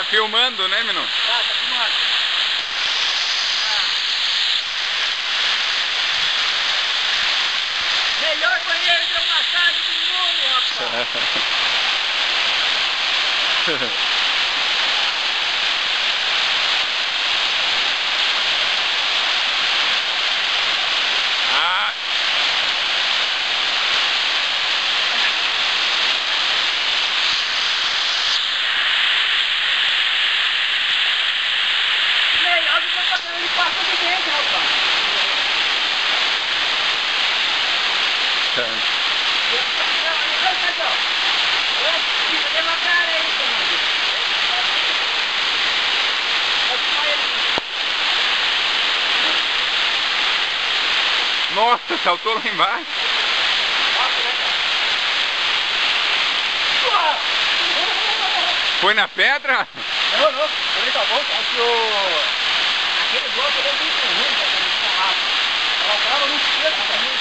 filmando, né, menino? Tá filmando. Melhor banheiro de uma casa do mundo, rapaz. Ah. Melhor do que eu passando, ele passa de dentro, rapaz. Nossa, saltou lá embaixo. Foi na pedra? Não, também tá bom, acho que aquele bloco ele é muito ruim, cara, ela trava muito cedo pra mim.